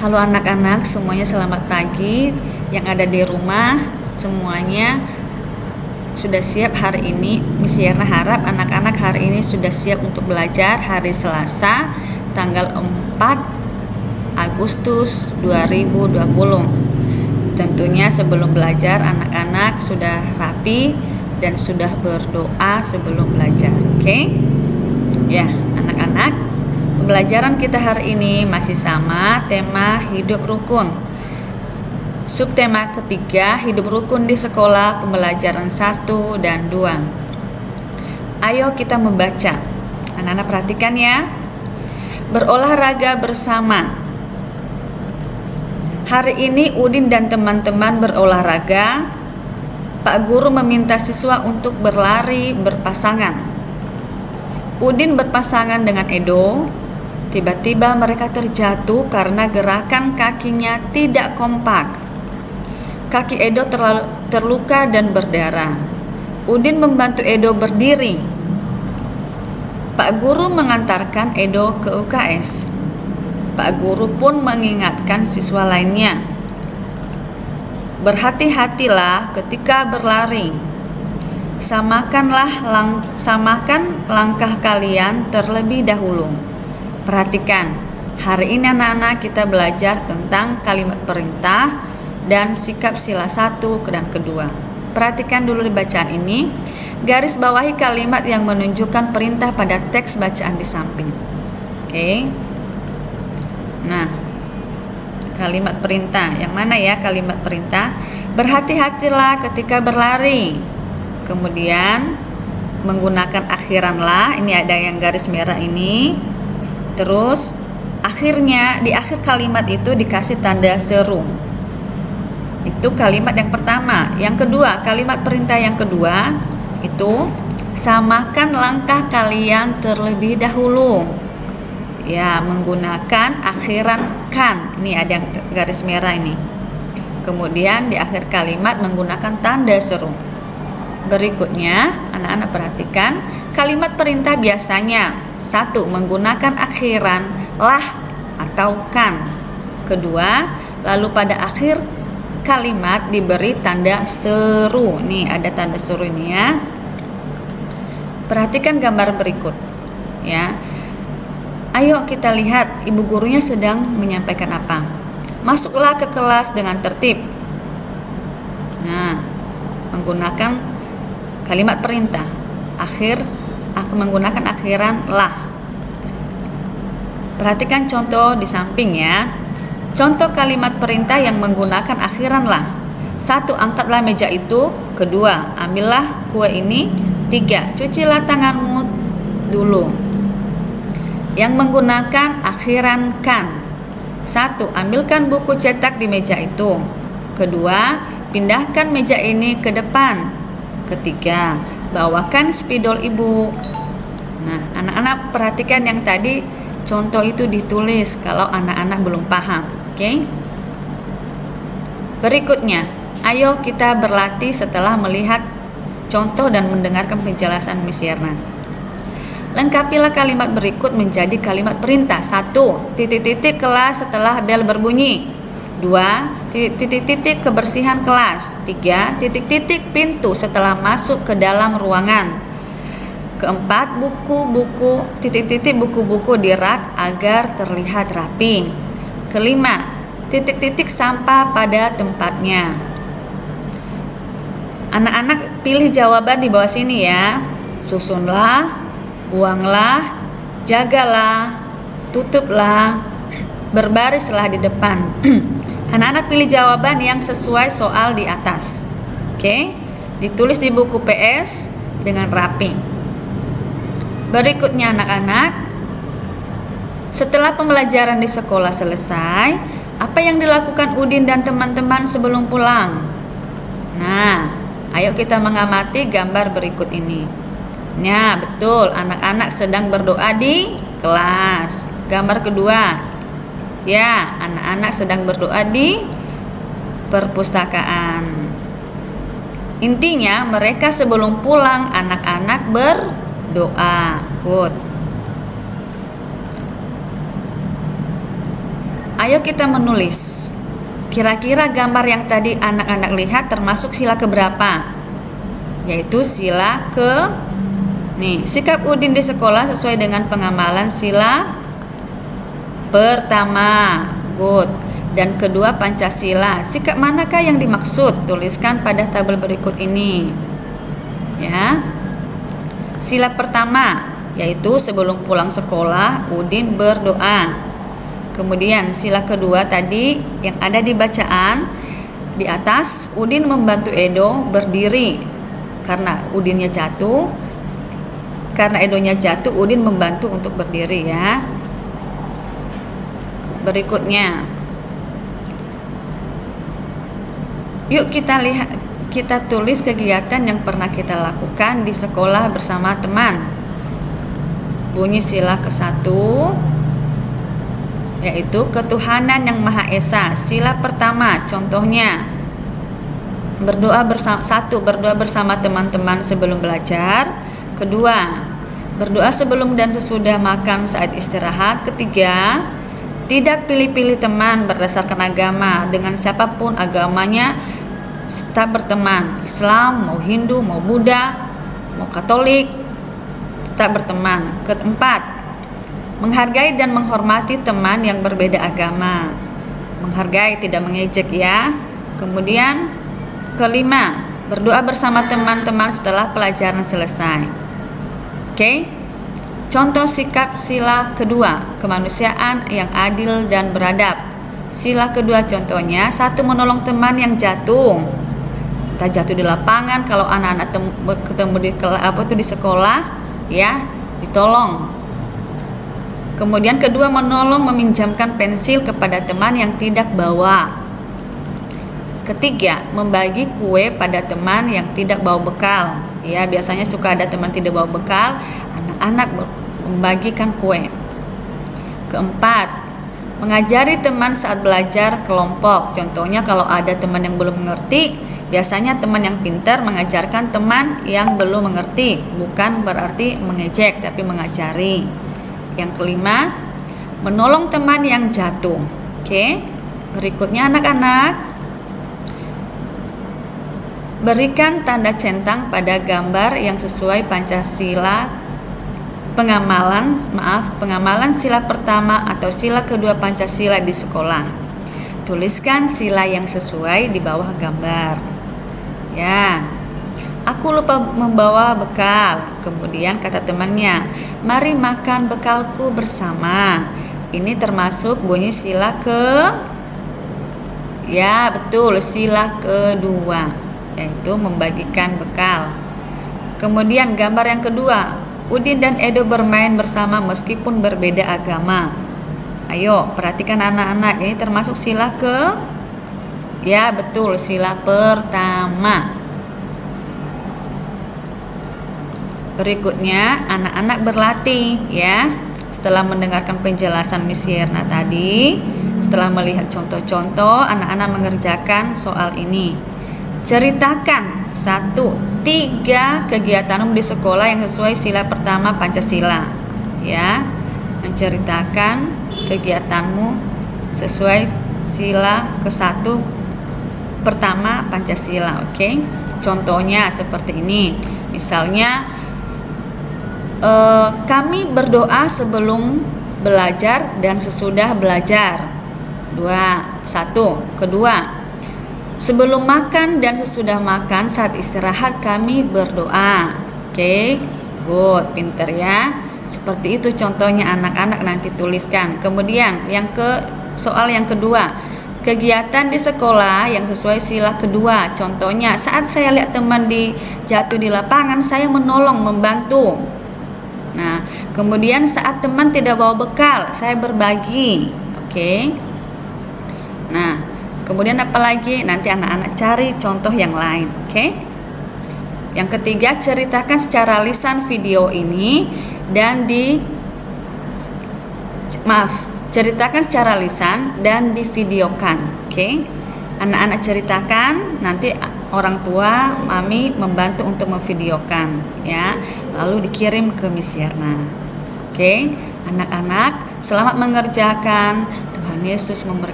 Halo anak-anak, semuanya selamat pagi. Yang ada di rumah, semuanya sudah siap hari ini. Miss Yerna harap anak-anak hari ini sudah siap untuk belajar hari Selasa, tanggal 4 Agustus 2020. Tentunya sebelum belajar, anak-anak sudah rapi dan sudah berdoa sebelum belajar. Oke? Ya, anak-anak, pembelajaran kita hari ini masih sama tema hidup rukun. Subtema ketiga, hidup rukun di sekolah, pembelajaran 1 dan 2. Ayo kita membaca. Anak-anak perhatikan ya. Berolahraga bersama. Hari ini Udin dan teman-teman berolahraga. Pak Guru meminta siswa untuk berlari berpasangan. Udin berpasangan dengan Edo. Tiba-tiba mereka terjatuh karena gerakan kakinya tidak kompak. Kaki Edo terluka dan berdarah. Udin membantu Edo berdiri. Pak Guru mengantarkan Edo ke UKS. Pak Guru pun mengingatkan siswa lainnya. Berhati-hatilah ketika berlari. Samakan langkah kalian terlebih dahulu. Perhatikan, hari ini anak-anak kita belajar tentang kalimat perintah dan sikap sila 1 dan kedua. Perhatikan dulu di bacaan ini. Garis bawahi kalimat yang menunjukkan perintah pada teks bacaan di samping. Oke. Nah, kalimat perintah. Yang mana ya kalimat perintah? Berhati-hatilah ketika berlari. Kemudian menggunakan akhiran lah. Ini ada yang garis merah ini. Terus akhirnya di akhir kalimat itu dikasih tanda seru. Itu kalimat yang pertama. Yang kedua, kalimat perintah yang kedua itu samakan langkah kalian terlebih dahulu. Ya, menggunakan akhiran kan. Ini ada yang garis merah ini. Kemudian di akhir kalimat menggunakan tanda seru. Berikutnya, anak-anak perhatikan kalimat perintah biasanya 1. Menggunakan akhiran lah atau kan. Kedua, lalu pada akhir kalimat diberi tanda seru. Nih ada tanda seru ini ya. Perhatikan gambar berikut ya. Ayo kita lihat ibu gurunya sedang menyampaikan apa. Masuklah ke kelas dengan tertib. Nah, menggunakan kalimat perintah. Menggunakan akhiran lah. Perhatikan contoh di samping ya. Contoh kalimat perintah yang menggunakan akhiran lah. 1. Angkatlah meja itu. 2. Ambillah kue ini. 3. Cucilah tanganmu dulu. Yang menggunakan akhiran kan. 1. Ambilkan buku cetak di meja itu. 2. Pindahkan meja ini ke depan. 3. Bawakan spidol ibu. Nah, anak-anak perhatikan yang tadi contoh itu ditulis kalau anak-anak belum paham. Oke? Berikutnya, ayo kita berlatih setelah melihat contoh dan mendengarkan penjelasan Miss Yerna. Lengkapilah kalimat berikut menjadi kalimat perintah. 1. Titik-titik kelas setelah bel berbunyi. 2. Titik-titik kebersihan kelas. 3. Titik-titik pintu setelah masuk ke dalam ruangan. 4. Buku-buku titik-titik buku-buku di rak agar terlihat rapi. 5. Titik-titik sampah pada tempatnya. Anak-anak pilih jawaban di bawah sini ya. Susunlah, buanglah, jagalah, tutuplah, berbarislah di depan. Anak-anak pilih jawaban yang sesuai soal di atas. Oke? Ditulis di buku PS dengan rapi. Berikutnya anak-anak, setelah pembelajaran di sekolah selesai, apa yang dilakukan Udin dan teman-teman sebelum pulang? Nah, ayo kita mengamati gambar berikut ini. Nah, betul, anak-anak sedang berdoa di kelas. Gambar kedua, ya, anak-anak sedang berdoa di perpustakaan. Intinya, mereka sebelum pulang, anak-anak berdoa. Good. Ayo kita menulis. Kira-kira gambar yang tadi anak-anak lihat termasuk sila keberapa? Yaitu sila sikap Udin di sekolah sesuai dengan pengamalan sila pertama. Good. Dan kedua Pancasila. Sikap manakah yang dimaksud? Tuliskan pada tabel berikut ini. Ya. Sila pertama yaitu sebelum pulang sekolah Udin berdoa. Kemudian sila kedua tadi yang ada di bacaan di atas, Udin membantu Edo berdiri karena Udinnya jatuh. Karena Edonya jatuh, Udin membantu untuk berdiri ya. Berikutnya, yuk kita tulis kegiatan yang pernah kita lakukan di sekolah bersama teman. Bunyi sila ke-1 yaitu ketuhanan yang Maha Esa. Sila pertama contohnya berdoa bersama teman-teman sebelum belajar. Kedua, berdoa sebelum dan sesudah makan saat istirahat. Ketiga, tidak pilih-pilih teman berdasarkan agama. Dengan siapapun agamanya tetap berteman. Islam, mau Hindu, mau Buddha, mau Katolik, tetap berteman. Keempat, menghargai dan menghormati teman yang berbeda agama. Menghargai, tidak mengejek ya. Kemudian kelima, berdoa bersama teman-teman setelah pelajaran selesai. Oke. Contoh sikap sila kedua, kemanusiaan yang adil dan beradab. Sila kedua contohnya, 1. Menolong teman yang jatuh. Entah jatuh di lapangan, kalau anak-anak ketemu di sekolah ya, ditolong. Kemudian kedua, menolong meminjamkan pensil kepada teman yang tidak bawa. Ketiga, membagi kue pada teman yang tidak bawa bekal. Ya, biasanya suka ada teman tidak bawa bekal, anak-anak membagikan kue. Keempat, mengajari teman saat belajar kelompok. Contohnya kalau ada teman yang belum mengerti, biasanya teman yang pintar mengajarkan teman yang belum mengerti. Bukan berarti mengejek, tapi mengajari. Yang kelima, menolong teman yang jatuh. Oke. Berikutnya anak-anak, berikan tanda centang pada gambar yang sesuai Pancasila. Pengamalan sila pertama atau sila kedua Pancasila di sekolah. Tuliskan sila yang sesuai di bawah gambar. Ya, aku lupa membawa bekal. Kemudian kata temannya, mari makan bekalku bersama. Ini termasuk bunyi sila ya betul, sila kedua, yaitu membagikan bekal. Kemudian gambar yang kedua, Udin dan Edo bermain bersama meskipun berbeda agama. Ayo perhatikan anak-anak, ini termasuk sila ya betul, sila pertama. Berikutnya anak-anak berlatih ya. Setelah mendengarkan penjelasan Miss Yerna tadi, setelah melihat contoh-contoh, anak-anak mengerjakan soal ini. Ceritakan 3 kegiatanmu di sekolah yang sesuai sila pertama Pancasila. Ya, menceritakan kegiatanmu sesuai sila ke-1 pertama Pancasila. Oke. Contohnya seperti ini. Misalnya kami berdoa sebelum belajar dan sesudah belajar. 1. Kedua, sebelum makan dan sesudah makan saat istirahat kami berdoa. Oke, good, pinter ya. Seperti itu contohnya anak-anak, nanti tuliskan. Kemudian soal yang kedua, kegiatan di sekolah yang sesuai sila kedua. Contohnya, saat saya lihat teman jatuh di lapangan, saya menolong, membantu. Nah, kemudian saat teman tidak bawa bekal, saya berbagi. Oke. Nah, kemudian apalagi? Nanti anak-anak cari contoh yang lain. Oke. Yang ketiga, ceritakan secara lisan video ini dan ceritakan secara lisan dan divideokan. Oke. Anak-anak ceritakan, nanti orang tua, mami membantu untuk memvideokan ya. Lalu dikirim ke Miss Yerna. Oke. Anak-anak, selamat mengerjakan. Tuhan Yesus memberkati.